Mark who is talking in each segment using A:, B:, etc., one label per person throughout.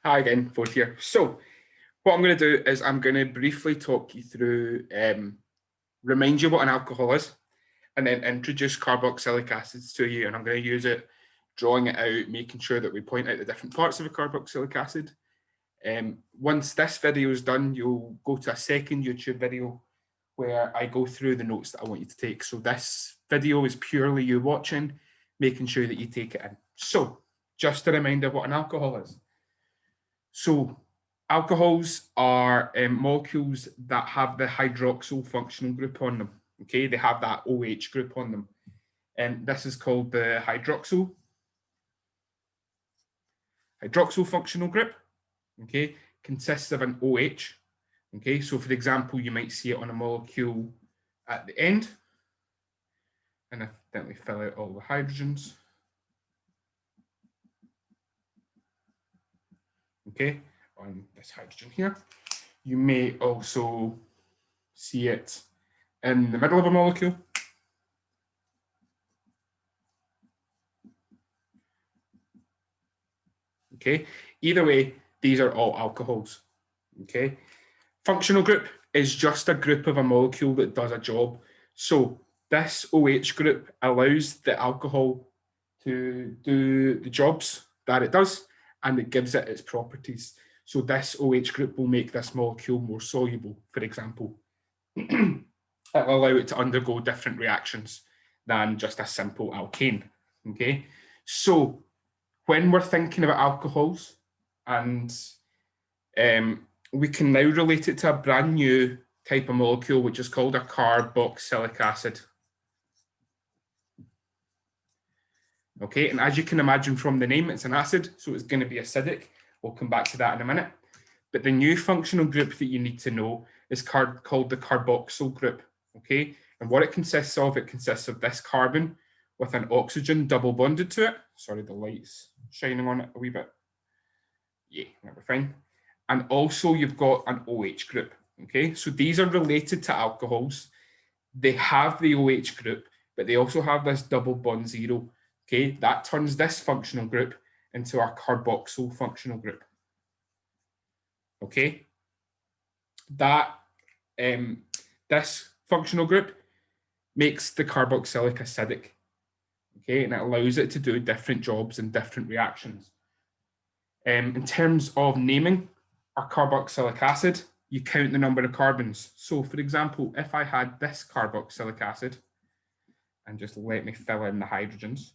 A: Hi again, both here. So what I'm going to do is I'm going to briefly talk you through, remind you what an alcohol is, and then introduce carboxylic acids to you. And I'm going to use it, drawing it out, making sure that we point out the different parts of a carboxylic acid. Once this video is done, you'll go to a second YouTube video where I go through the notes that I want you to take. So this video is purely you watching, making sure that you take it in. So just a reminder what an alcohol is. So alcohols are molecules that have the hydroxyl functional group on them. Okay, they have that OH group on them. And this is called the hydroxyl functional group. Okay, consists of an OH. Okay, so for example, you might see it on a molecule at the end. And I think we fill out all the hydrogens. Okay, on this hydrogen here. You may also see it in the middle of a molecule. Okay, either way, these are all alcohols. Okay, functional group is just a group of a molecule that does a job. So this OH group allows the alcohol to do the jobs that it does, and it gives it its properties. So this OH group will make this molecule more soluble, for example. It will allow it to undergo different reactions than just a simple alkane. Okay, so when we're thinking about alcohols, and we can now relate it to a brand new type of molecule, which is called a carboxylic acid. Okay, and as you can imagine from the name, it's an acid, so it's going to be acidic. We'll come back to that in a minute. But the new functional group that you need to know is called the carboxyl group. Okay, and what it consists of this carbon with an oxygen double bonded to it. Sorry, the light's shining on it a wee bit. Yeah, we're fine. And also you've got an OH group. Okay, so these are related to alcohols. They have the OH group, but they also have this double bond zero. Okay, that turns this functional group into our carboxyl functional group. Okay, that this functional group makes the carboxylic acidic. Okay, and it allows it to do different jobs and different reactions. In terms of naming a carboxylic acid, you count the number of carbons. So for example, if I had this carboxylic acid, and just let me fill in the hydrogens,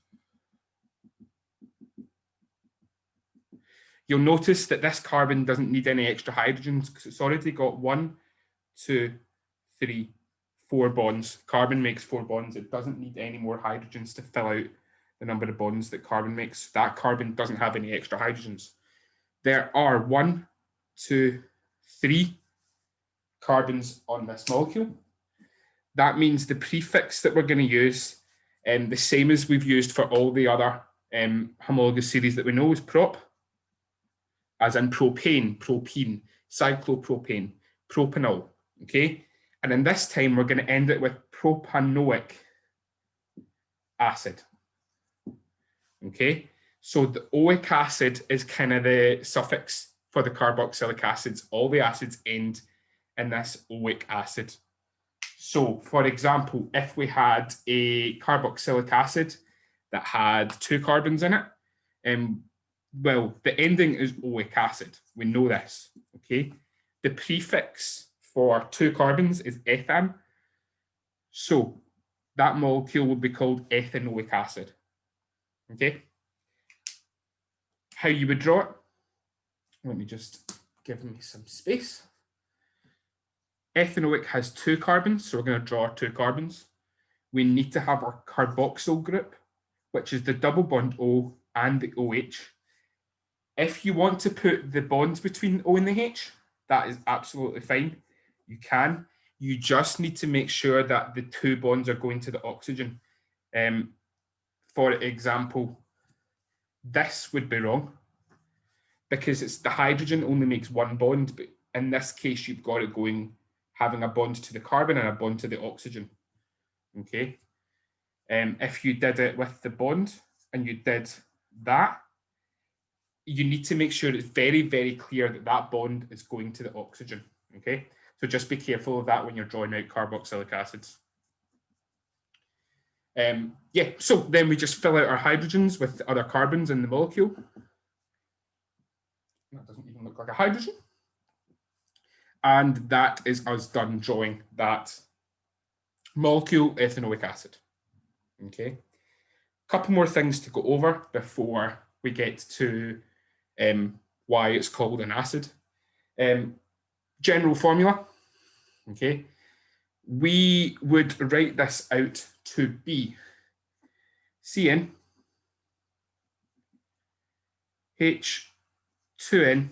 A: you'll notice that this carbon doesn't need any extra hydrogens because it's already got 1, 2, 3, 4 bonds. Carbon makes 4 bonds. It doesn't need any more hydrogens to fill out the number of bonds that carbon makes. That carbon doesn't have any extra hydrogens. There are 1, 2, 3 carbons on this molecule. That means the prefix that we're going to use, the same as we've used for all the other homologous series that we know, is prop, as in propane, propene, cyclopropane, propanol. Okay, and in this time we're going to end it with propanoic acid. Okay, so the oic acid is kind of the suffix for the carboxylic acids. All the acids end in this oic acid. So for example, if we had a carboxylic acid that had 2 carbons in it, well, the ending is oic acid. We know this, okay? The prefix for 2 carbons is ethane. So that molecule would be called ethanoic acid, okay? How you would draw it? Let me just give me some space. Ethanoic has 2 carbons, so we're going to draw our 2 carbons. We need to have our carboxyl group, which is the double bond O and the OH. If you want to put the bonds between O and the H, that is absolutely fine. You can. You just need to make sure that the 2 bonds are going to the oxygen. For example, this would be wrong because it's the hydrogen only makes 1 bond, but in this case, you've got it going, having a bond to the carbon and a bond to the oxygen. Okay. If you did it with the bond and you did that, you need to make sure it's very, very clear that that bond is going to the oxygen, okay? So just be careful of that when you're drawing out carboxylic acids. Yeah, so then we just fill out our hydrogens with the other carbons in the molecule. That doesn't even look like a hydrogen. And that is us done drawing that molecule ethanoic acid. Okay. A couple more things to go over before we get to why it's called an acid. General formula. Okay. We would write this out to be CN H2N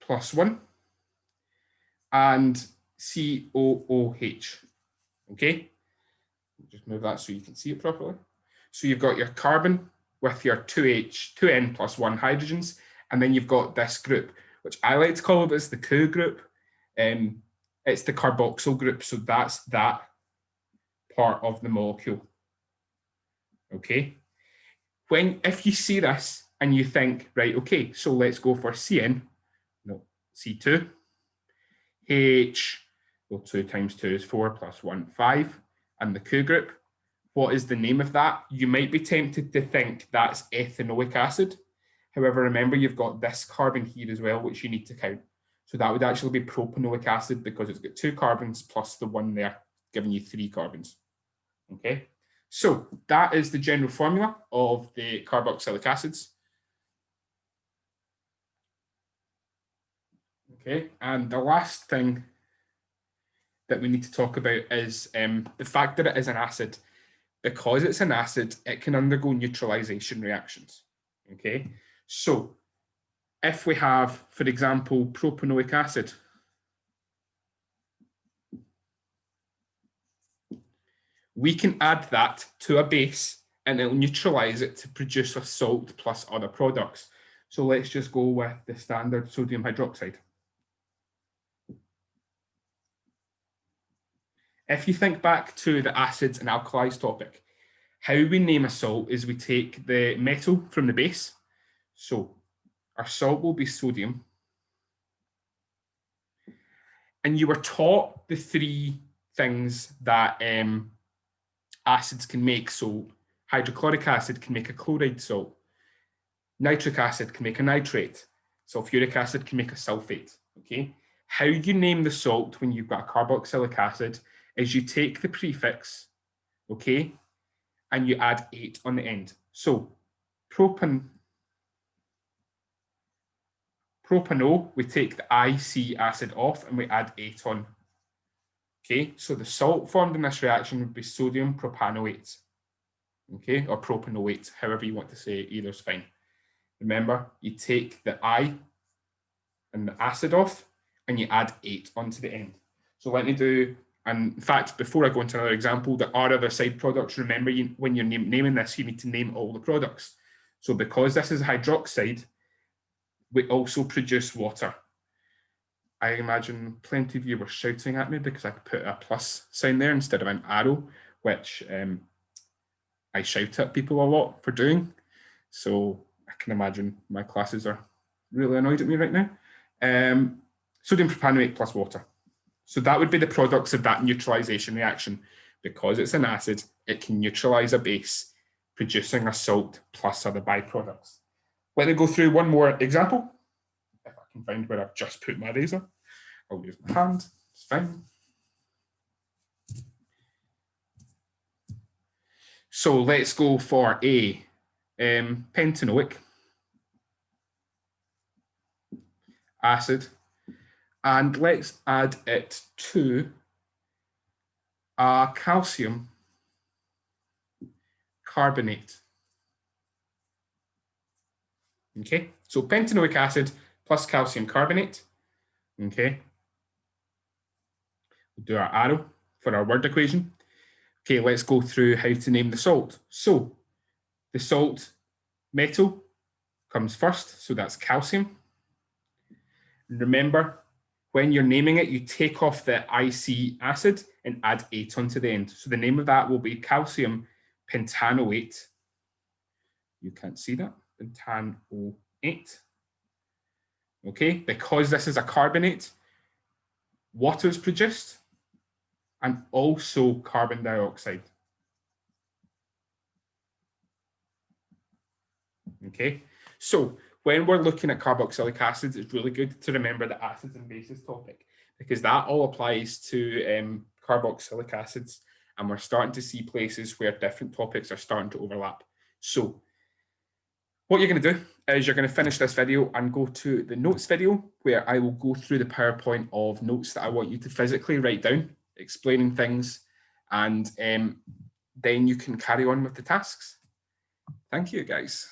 A: plus 1 and COOH. Okay, just move that so you can see it properly. So you've got your carbon with your 2N plus 1 hydrogens, and then you've got this group, which I like to call it as the CO group. It's the carboxyl group, so that's that part of the molecule. Okay, if you see this and you think, right, okay, so let's go for CN, no, C2, H, well, 2 times 2 is 4 plus 1, 5, and the CO group. What is the name of that? You might be tempted to think that's ethanoic acid. However, remember you've got this carbon here as well, which you need to count. So that would actually be propanoic acid because it's got 2 carbons plus the 1 there, giving you 3 carbons. Okay, so that is the general formula of the carboxylic acids. Okay, and the last thing that we need to talk about is the fact that it is an acid. Because it's an acid, it can undergo neutralization reactions. Okay, so if we have, for example, propanoic acid, we can add that to a base and it'll neutralize it to produce a salt plus other products. So let's just go with the standard sodium hydroxide. If you think back to the acids and alkalis topic, how we name a salt is we take the metal from the base. So our salt will be sodium. And you were taught the 3 things that acids can make. So hydrochloric acid can make a chloride salt. Nitric acid can make a nitrate. Sulfuric acid can make a sulfate. Okay. How you name the salt when you've got a carboxylic acid is you take the prefix, okay, and you add 8 on the end. So propano, we take the IC acid off and we add 8 on. Okay, so the salt formed in this reaction would be sodium propanoate. Okay, or propanoate, however you want to say it, either's fine. Remember, you take the I and the acid off and you add 8 onto the end. So let me do, and in fact, before I go into another example, there are other side products. Remember, when you're naming this, you need to name all the products. So because this is hydroxide, we also produce water. I imagine plenty of you were shouting at me because I put a plus sign there instead of an arrow, which I shout at people a lot for doing. So I can imagine my classes are really annoyed at me right now. Sodium propanoate plus water. So that would be the products of that neutralization reaction. Because it's an acid, it can neutralize a base, producing a salt plus other byproducts. Let me go through one more example. If I can find where I've just put my razor, I'll use my hand, it's fine. So let's go for a pentanoic acid, and let's add it to a calcium carbonate. Okay, so pentanoic acid plus calcium carbonate. Okay, we'll do our arrow for our word equation. Okay, let's go through how to name the salt. So the salt metal comes first, so that's calcium. And remember, when you're naming it, you take off the IC acid and add 8 onto the end. So the name of that will be calcium pentanoate. You can't see that, than TaO8. Okay, because this is a carbonate, water is produced and also carbon dioxide. Okay, so when we're looking at carboxylic acids, it's really good to remember the acids and bases topic, because that all applies to carboxylic acids, and we're starting to see places where different topics are starting to overlap. So what you're going to do is you're going to finish this video and go to the notes video, where I will go through the PowerPoint of notes that I want you to physically write down, explaining things, and then you can carry on with the tasks. Thank you, guys.